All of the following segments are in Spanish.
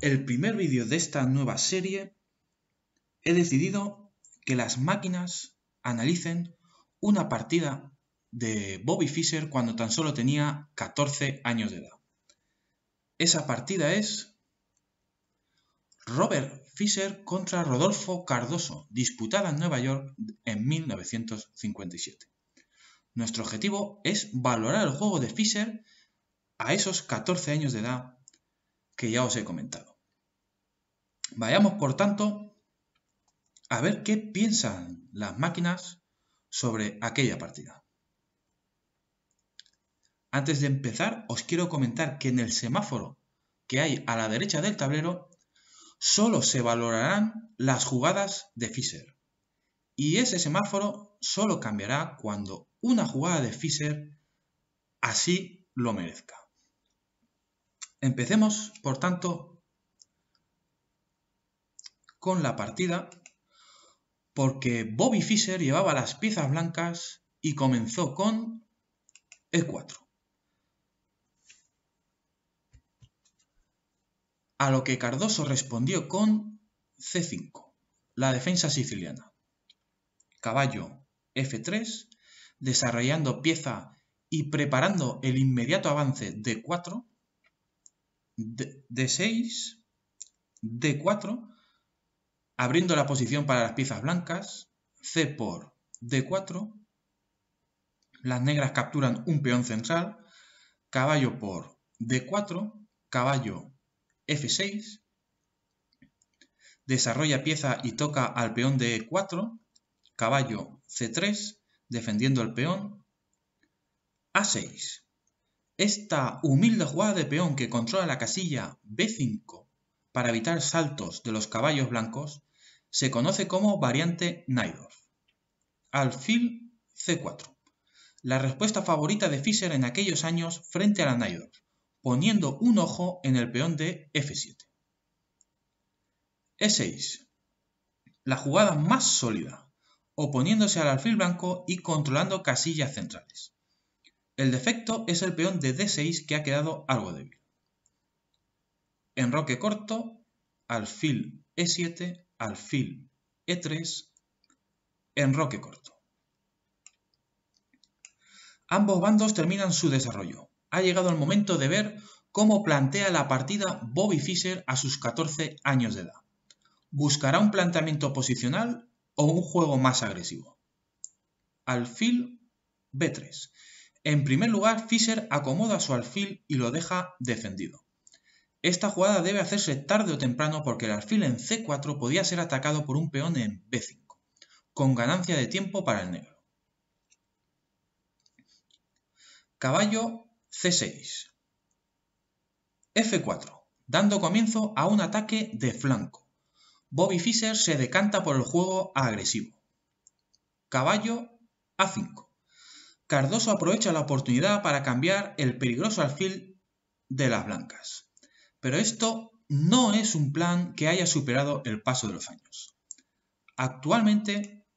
el primer vídeo de esta nueva serie, he decidido que las máquinas analicen una partida de Bobby Fischer cuando tan solo tenía 14 años de edad. Esa partida es Robert Fischer contra Rodolfo Cardoso, disputada en Nueva York en 1957. Nuestro objetivo es valorar el juego de Fischer a esos 14 años de edad que ya os he comentado. Vayamos, por tanto, a ver qué piensan las máquinas sobre aquella partida. Antes de empezar, os quiero comentar que en el semáforo que hay a la derecha del tablero solo se valorarán las jugadas de Fischer. Y ese semáforo solo cambiará cuando una jugada de Fischer así lo merezca. Empecemos, por tanto, con la partida, porque Bobby Fischer llevaba las piezas blancas y comenzó con E4. A lo que Cardoso respondió con C5, la defensa siciliana. Caballo F3, desarrollando pieza y preparando el inmediato avance D4, D6, D4, abriendo la posición para las piezas blancas, C por D4, las negras capturan un peón central, caballo por D4, caballo F6, desarrolla pieza y toca al peón de E4, caballo C3, defendiendo el peón, A6. Esta humilde jugada de peón que controla la casilla B5 para evitar saltos de los caballos blancos se conoce como variante Najdorf. Alfil C4. La respuesta favorita de Fischer en aquellos años frente a la Najdorf, poniendo un ojo en el peón de F7. E6. La jugada más sólida, oponiéndose al alfil blanco y controlando casillas centrales. El defecto es el peón de D6 que ha quedado algo débil. Enroque corto, alfil E7, alfil E3, enroque corto. Ambos bandos terminan su desarrollo. Ha llegado el momento de ver cómo plantea la partida Bobby Fischer a sus 14 años de edad. ¿Buscará un planteamiento posicional o un juego más agresivo? Alfil B3. En primer lugar, Fischer acomoda su alfil y lo deja defendido. Esta jugada debe hacerse tarde o temprano porque el alfil en C4 podía ser atacado por un peón en B5, con ganancia de tiempo para el negro. Caballo C6. F4, dando comienzo a un ataque de flanco. Bobby Fischer se decanta por el juego agresivo. Caballo A5. Cardoso aprovecha la oportunidad para cambiar el peligroso alfil de las blancas. Pero esto no es un plan que haya superado el paso de los años. Actualmente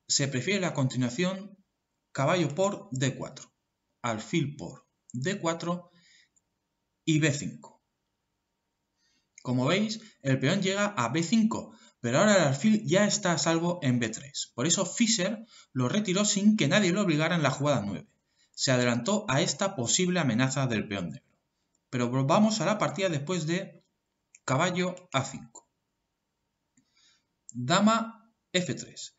se prefiere la continuación caballo por D4, alfil por D4 y B5. Como veis, el peón llega a B5, pero ahora el alfil ya está a salvo en B3. Por eso Fischer lo retiró sin que nadie lo obligara en la jugada 9. Se adelantó a esta posible amenaza del peón negro. Pero volvamos a la partida después de caballo A5. Dama F3.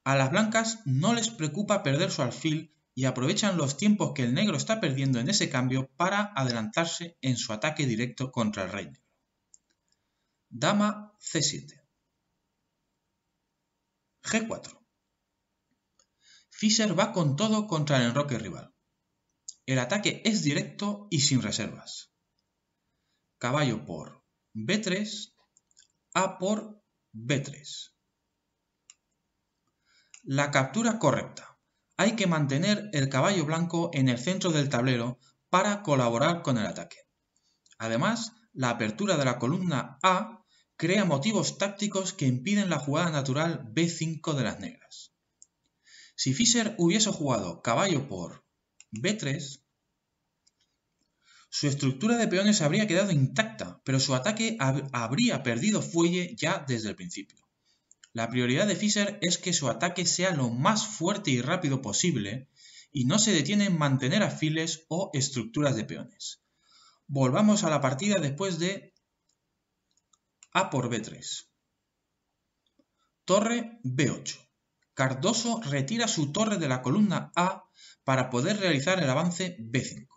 A las blancas no les preocupa perder su alfil y aprovechan los tiempos que el negro está perdiendo en ese cambio para adelantarse en su ataque directo contra el rey negro. Dama C7. G4. Fischer va con todo contra el enroque rival. El ataque es directo y sin reservas. Caballo por B3, A por B3. La captura correcta. Hay que mantener el caballo blanco en el centro del tablero para colaborar con el ataque. Además, la apertura de la columna A crea motivos tácticos que impiden la jugada natural B5 de las negras. Si Fischer hubiese jugado caballo por B3, Su estructura de peones habría quedado intacta, pero su ataque habría perdido fuelle ya desde el principio. La prioridad de Fischer es que su ataque sea lo más fuerte y rápido posible y no se detiene en mantener alfiles o estructuras de peones. Volvamos a la partida después de A por B3. Torre B8. Cardoso retira su torre de la columna A para poder realizar el avance B5.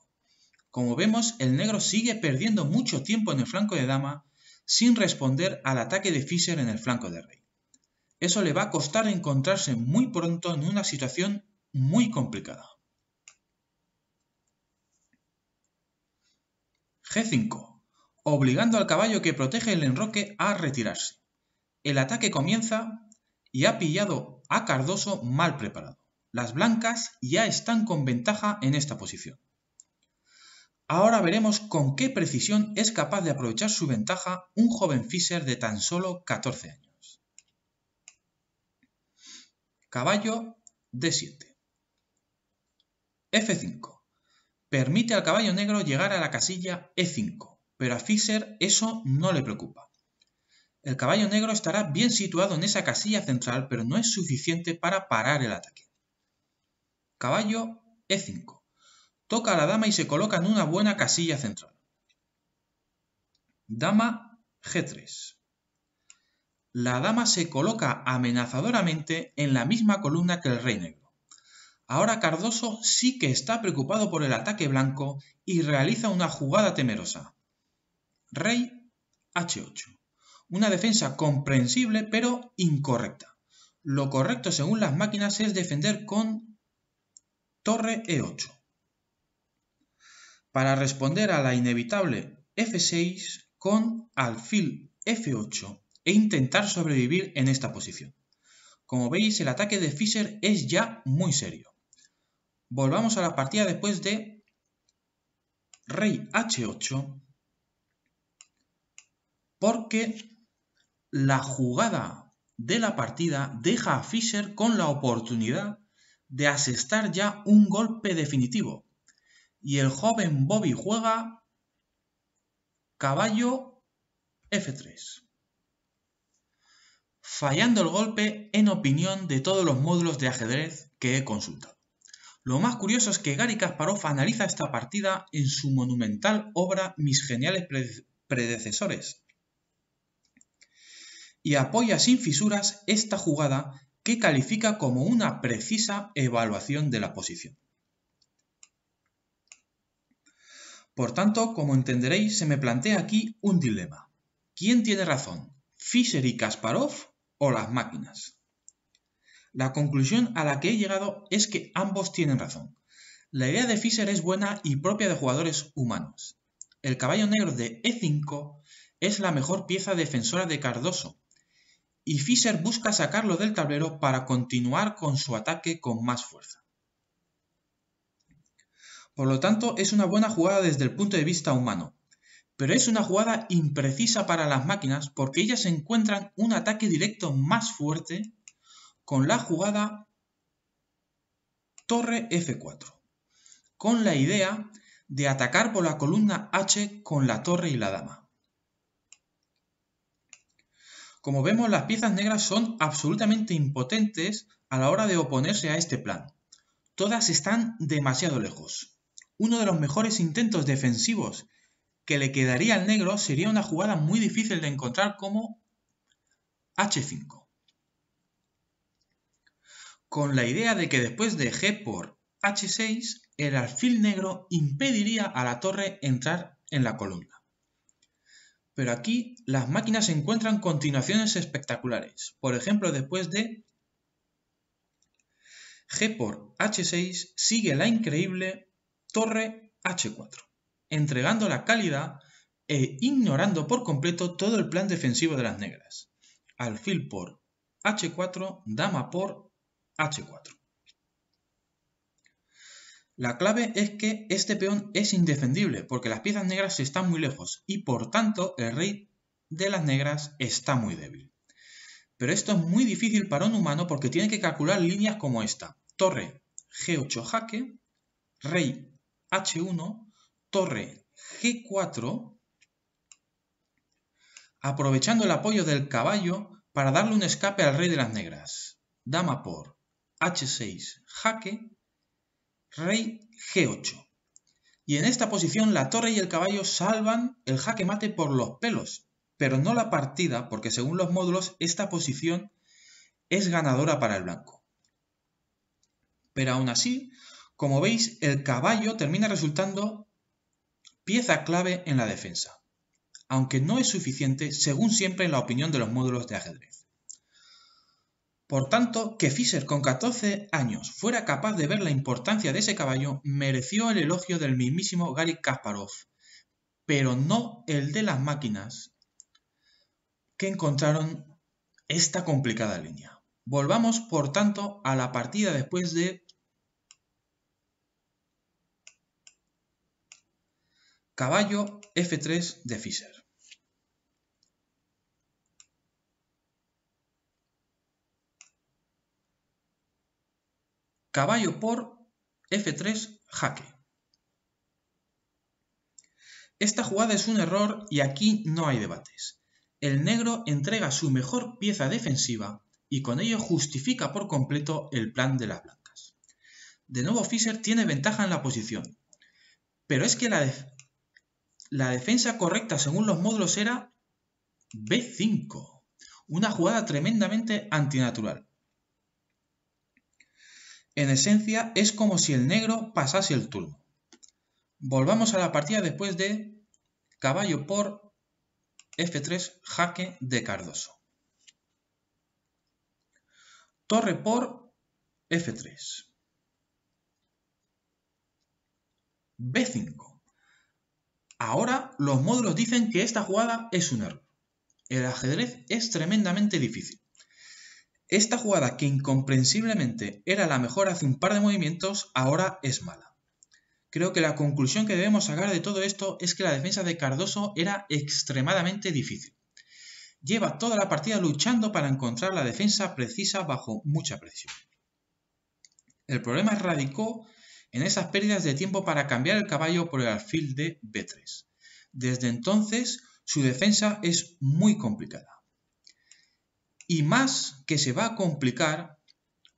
Como vemos, el negro sigue perdiendo mucho tiempo en el flanco de dama sin responder al ataque de Fischer en el flanco de rey. Eso le va a costar encontrarse muy pronto en una situación muy complicada. G5. Obligando al caballo que protege el enroque a retirarse. El ataque comienza y ha pillado a Cardoso mal preparado. Las blancas ya están con ventaja en esta posición. Ahora veremos con qué precisión es capaz de aprovechar su ventaja un joven Fischer de tan solo 14 años. Caballo D7. F5. Permite al caballo negro llegar a la casilla E5, pero a Fischer eso no le preocupa. El caballo negro estará bien situado en esa casilla central, pero no es suficiente para parar el ataque. Caballo E5. Toca a la dama y se coloca en una buena casilla central. Dama G3. La dama se coloca amenazadoramente en la misma columna que el rey negro. Ahora Cardoso sí que está preocupado por el ataque blanco y realiza una jugada temerosa. Rey H8. Una defensa comprensible pero incorrecta. Lo correcto según las máquinas es defender con torre E8. Para responder a la inevitable F6 con alfil F8 e intentar sobrevivir en esta posición. Como veis, el ataque de Fischer es ya muy serio. Volvamos a la partida después de rey H8, porque la jugada de la partida deja a Fischer con la oportunidad de asestar ya un golpe definitivo. Y el joven Bobby juega caballo F3. Fallando el golpe en opinión de todos los módulos de ajedrez que he consultado. Lo más curioso es que Gary Kasparov analiza esta partida en su monumental obra Mis geniales predecesores y apoya sin fisuras esta jugada que califica como una precisa evaluación de la posición. Por tanto, como entenderéis, se me plantea aquí un dilema. ¿Quién tiene razón? ¿Fischer y Kasparov o las máquinas? La conclusión a la que he llegado es que ambos tienen razón. La idea de Fischer es buena y propia de jugadores humanos. El caballo negro de E5 es la mejor pieza defensora de Cardoso, y Fischer busca sacarlo del tablero para continuar con su ataque con más fuerza. Por lo tanto, es una buena jugada desde el punto de vista humano, pero es una jugada imprecisa para las máquinas porque ellas encuentran un ataque directo más fuerte con la jugada torre F4, con la idea de atacar por la columna H con la torre y la dama. Como vemos, las piezas negras son absolutamente impotentes a la hora de oponerse a este plan. Todas están demasiado lejos. Uno de los mejores intentos defensivos que le quedaría al negro sería una jugada muy difícil de encontrar como H5. Con la idea de que después de G por H6, el alfil negro impediría a la torre entrar en la columna. Pero aquí las máquinas encuentran continuaciones espectaculares. Por ejemplo, después de G por H6 sigue la increíble torre H4, entregando la calidad e ignorando por completo todo el plan defensivo de las negras. Alfil por H4, dama por H4. La clave es que este peón es indefendible porque las piezas negras están muy lejos y por tanto el rey de las negras está muy débil. Pero esto es muy difícil para un humano porque tiene que calcular líneas como esta. Torre G8 jaque, rey H1, torre G4, aprovechando el apoyo del caballo para darle un escape al rey de las negras. Dama por H6, jaque, rey G8. Y en esta posición la torre y el caballo salvan el jaque mate por los pelos, pero no la partida, porque según los módulos esta posición es ganadora para el blanco. Pero aún así, como veis, el caballo termina resultando pieza clave en la defensa, aunque no es suficiente según siempre en la opinión de los módulos de ajedrez. Por tanto, que Fischer con 14 años fuera capaz de ver la importancia de ese caballo mereció el elogio del mismísimo Garry Kasparov, pero no el de las máquinas que encontraron esta complicada línea. Volvamos, por tanto, a la partida después de caballo F3 de Fischer. Caballo por F3, jaque. Esta jugada es un error y aquí no hay debates. El negro entrega su mejor pieza defensiva y con ello justifica por completo el plan de las blancas. De nuevo Fischer tiene ventaja en la posición, pero es que la defensa correcta según los módulos era B5, una jugada tremendamente antinatural. En esencia es como si el negro pasase el turno. Volvamos a la partida después de caballo por F3, jaque de Cardoso. Torre por F3. B5. Ahora los módulos dicen que esta jugada es un error. El ajedrez es tremendamente difícil. Esta jugada, que incomprensiblemente era la mejor hace un par de movimientos, ahora es mala. Creo que la conclusión que debemos sacar de todo esto es que la defensa de Cardoso era extremadamente difícil. Lleva toda la partida luchando para encontrar la defensa precisa bajo mucha presión. El problema radicó en esas pérdidas de tiempo para cambiar el caballo por el alfil de B3. Desde entonces, su defensa es muy complicada. Y más que se va a complicar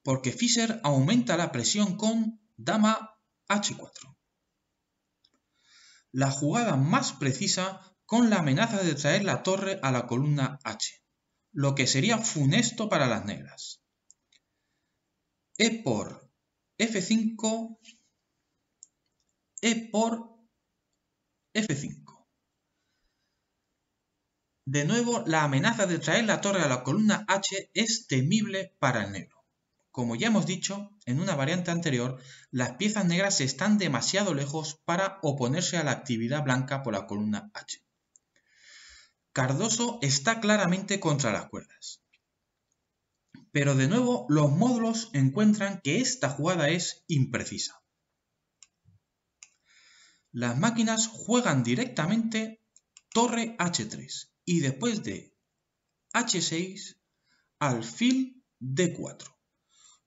porque Fischer aumenta la presión con dama H4. La jugada más precisa con la amenaza de traer la torre a la columna H, lo que sería funesto para las negras. E por F5, E por F5. De nuevo, la amenaza de traer la torre a la columna H es temible para el negro. Como ya hemos dicho en una variante anterior, las piezas negras están demasiado lejos para oponerse a la actividad blanca por la columna H. Cardoso está claramente contra las cuerdas. Pero de nuevo, los módulos encuentran que esta jugada es imprecisa. Las máquinas juegan directamente torre H3 y después de H6, alfil D4.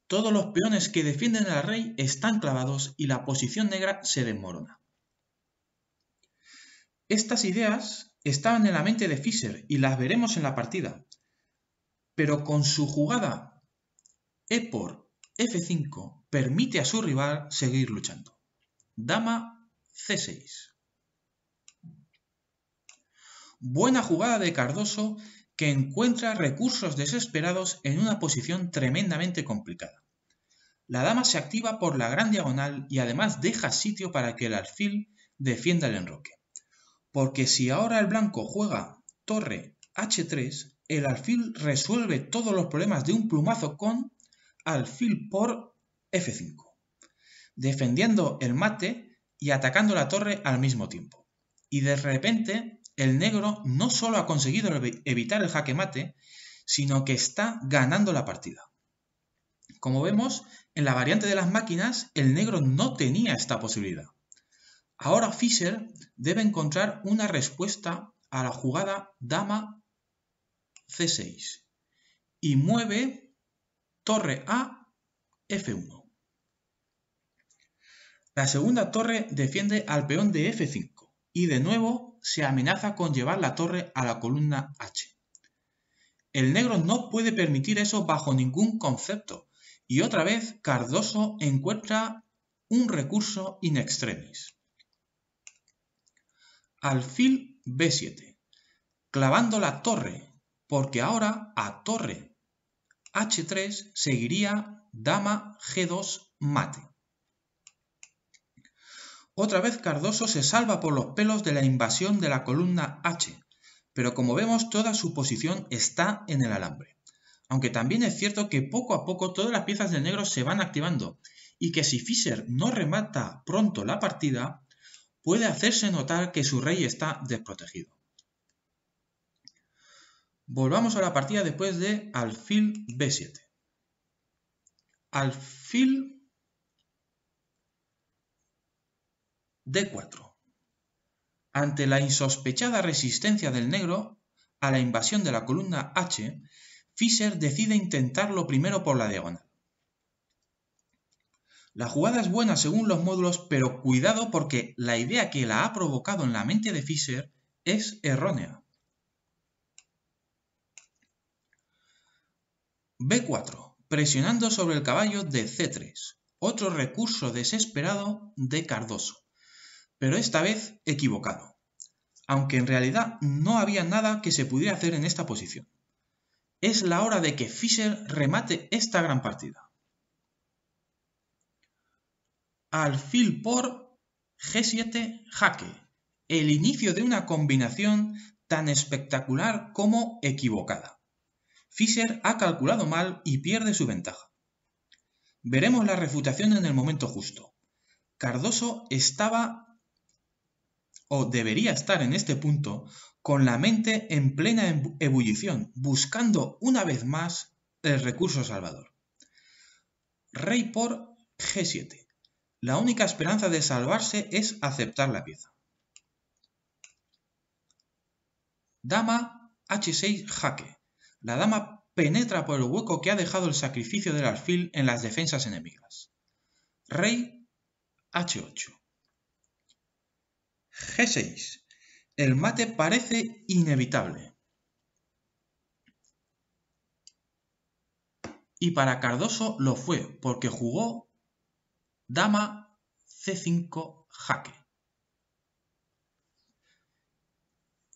Todos los peones que defienden al rey están clavados y la posición negra se desmorona. Estas ideas estaban en la mente de Fischer y las veremos en la partida, pero con su jugada E por F5 permite a su rival seguir luchando. Dama C6. Buena jugada de Cardoso, que encuentra recursos desesperados en una posición tremendamente complicada. La dama se activa por la gran diagonal y además deja sitio para que el alfil defienda el enroque. Porque si ahora el blanco juega torre H3, el alfil resuelve todos los problemas de un plumazo con alfil por F5, defendiendo el mate y atacando la torre al mismo tiempo. Y de repente el negro no solo ha conseguido evitar el jaque mate, sino que está ganando la partida. Como vemos, en la variante de las máquinas, el negro no tenía esta posibilidad. Ahora Fischer debe encontrar una respuesta a la jugada dama C6 y mueve torre a F1. La segunda torre defiende al peón de F5 y de nuevo se amenaza con llevar la torre a la columna H. El negro no puede permitir eso bajo ningún concepto, y otra vez Cardoso encuentra un recurso in extremis. Alfil B7, clavando la torre, porque ahora a torre H3 seguiría dama G2 mate. Otra vez Cardoso se salva por los pelos de la invasión de la columna H, pero como vemos toda su posición está en el alambre. Aunque también es cierto que poco a poco todas las piezas del negro se van activando y que si Fischer no remata pronto la partida, puede hacerse notar que su rey está desprotegido. Volvamos a la partida después de alfil B7. Alfil D4. Ante la insospechada resistencia del negro a la invasión de la columna H, Fischer decide intentarlo primero por la diagonal. La jugada es buena según los módulos, pero cuidado porque la idea que la ha provocado en la mente de Fischer es errónea. B4, presionando sobre el caballo de C3, otro recurso desesperado de Cardoso, pero esta vez equivocado, aunque en realidad no había nada que se pudiera hacer en esta posición. Es la hora de que Fischer remate esta gran partida. Alfil por G7 jaque, el inicio de una combinación tan espectacular como equivocada. Fischer ha calculado mal y pierde su ventaja. Veremos la refutación en el momento justo. Cardoso estaba, o debería estar en este punto, con la mente en plena ebullición, buscando una vez más el recurso salvador. Rey por G7. La única esperanza de salvarse es aceptar la pieza. Dama H6 jaque. La dama penetra por el hueco que ha dejado el sacrificio del alfil en las defensas enemigas. Rey H8. G6. El mate parece inevitable. Y para Cardoso lo fue, porque jugó dama C5 jaque.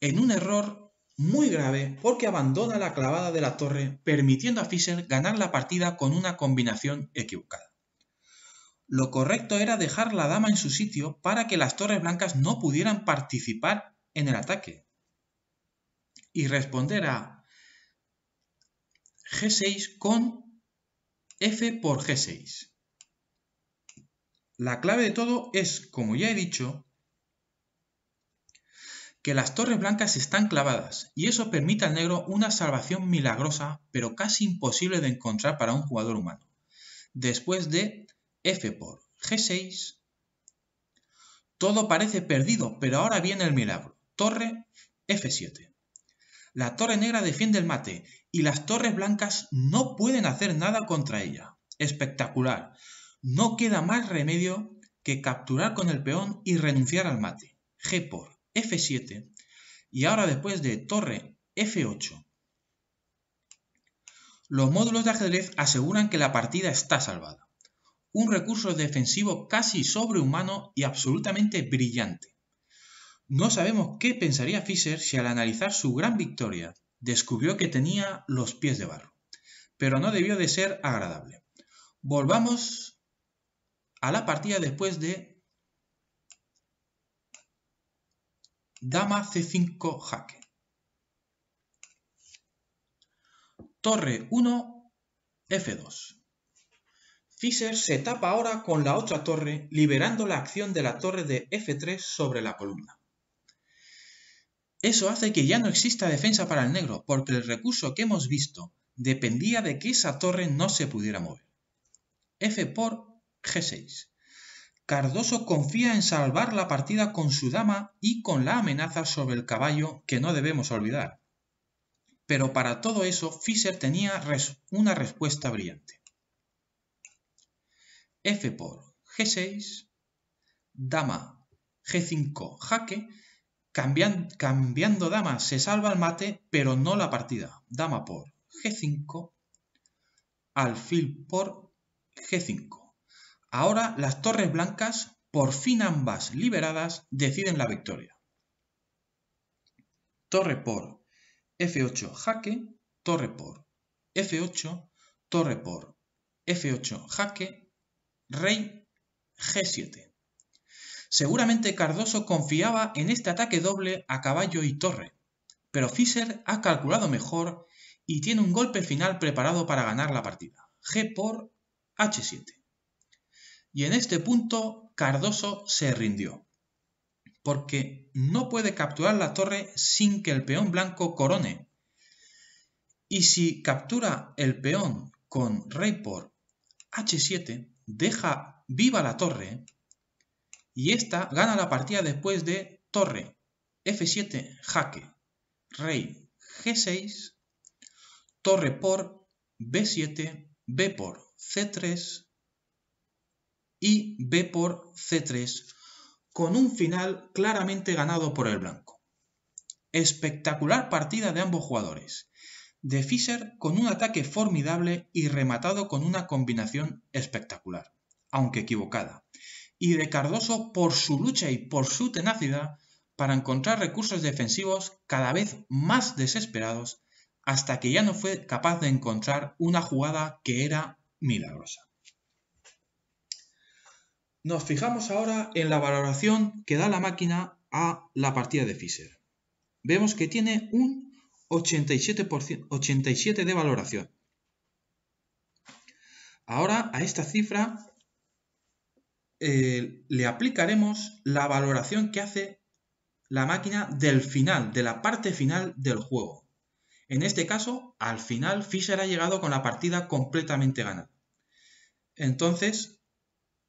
En un error muy grave porque abandona la clavada de la torre, permitiendo a Fischer ganar la partida con una combinación equivocada. Lo correcto era dejar la dama en su sitio para que las torres blancas no pudieran participar en el ataque y responder a G6 con F por G6. La clave de todo es, como ya he dicho, que las torres blancas están clavadas y eso permite al negro una salvación milagrosa pero casi imposible de encontrar para un jugador humano. Después de F por G6, todo parece perdido, pero ahora viene el milagro. Torre F7. La torre negra defiende el mate y las torres blancas no pueden hacer nada contra ella. Espectacular. No queda más remedio que capturar con el peón y renunciar al mate. G por F7 y ahora después de torre F8. Los módulos de ajedrez aseguran que la partida está salvada. Un recurso defensivo casi sobrehumano y absolutamente brillante. No sabemos qué pensaría Fischer si al analizar su gran victoria descubrió que tenía los pies de barro, pero no debió de ser agradable. Volvamos a la partida después de dama C5 jaque. Torre 1, F2. Fischer se tapa ahora con la otra torre, liberando la acción de la torre de F3 sobre la columna. Eso hace que ya no exista defensa para el negro, porque el recurso que hemos visto dependía de que esa torre no se pudiera mover. F por G6. Cardoso confía en salvar la partida con su dama y con la amenaza sobre el caballo que no debemos olvidar. Pero para todo eso Fischer tenía una respuesta brillante. F por G6, dama G5 jaque, cambiando dama se salva el mate, pero no la partida. Dama por G5, alfil por G5. Ahora las torres blancas, por fin ambas liberadas, deciden la victoria. Torre por F8 jaque, torre por F8, torre por F8 jaque, rey G7. Seguramente Cardoso confiaba en este ataque doble a caballo y torre, pero Fischer ha calculado mejor y tiene un golpe final preparado para ganar la partida. G por H7. Y en este punto Cardoso se rindió, porque no puede capturar la torre sin que el peón blanco corone. Y si captura el peón con rey por H7, deja viva la torre, y esta gana la partida después de torre F7 jaque, rey G6, torre por B7, B por C3 y B por C3, con un final claramente ganado por el blanco. Espectacular partida de ambos jugadores, de Fischer con un ataque formidable y rematado con una combinación espectacular, aunque equivocada, y de Cardoso por su lucha y por su tenacidad para encontrar recursos defensivos cada vez más desesperados, hasta que ya no fue capaz de encontrar una jugada que era milagrosa. Nos fijamos ahora en la valoración que da la máquina a la partida de Fischer. Vemos que tiene un 87 de valoración. Ahora a esta cifra le aplicaremos la valoración que hace la máquina del final, de la parte final del juego. En este caso, al final Fischer ha llegado con la partida completamente ganada. Entonces,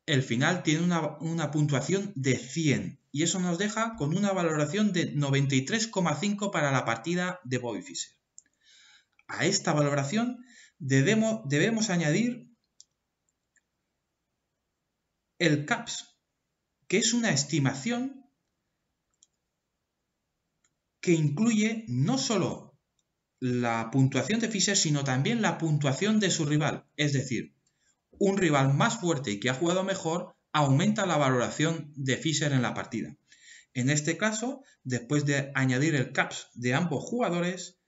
el final tiene una puntuación de 100 y eso nos deja con una valoración de 93,5 para la partida de Bobby Fischer. A esta valoración debemos añadir el CAPS, que es una estimación que incluye no solo la puntuación de Fischer, sino también la puntuación de su rival. Es decir, un rival más fuerte y que ha jugado mejor aumenta la valoración de Fischer en la partida. En este caso, después de añadir el CAPS de ambos jugadores,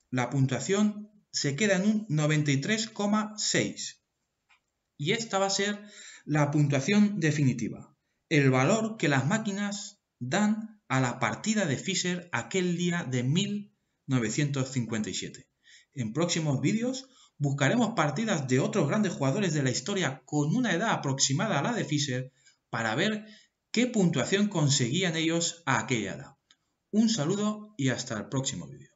la puntuación se queda en un 93,6. Y esta va a ser la puntuación definitiva, el valor que las máquinas dan a la partida de Fischer aquel día de 1957. En próximos vídeos buscaremos partidas de otros grandes jugadores de la historia con una edad aproximada a la de Fischer para ver qué puntuación conseguían ellos a aquella edad. Un saludo y hasta el próximo vídeo.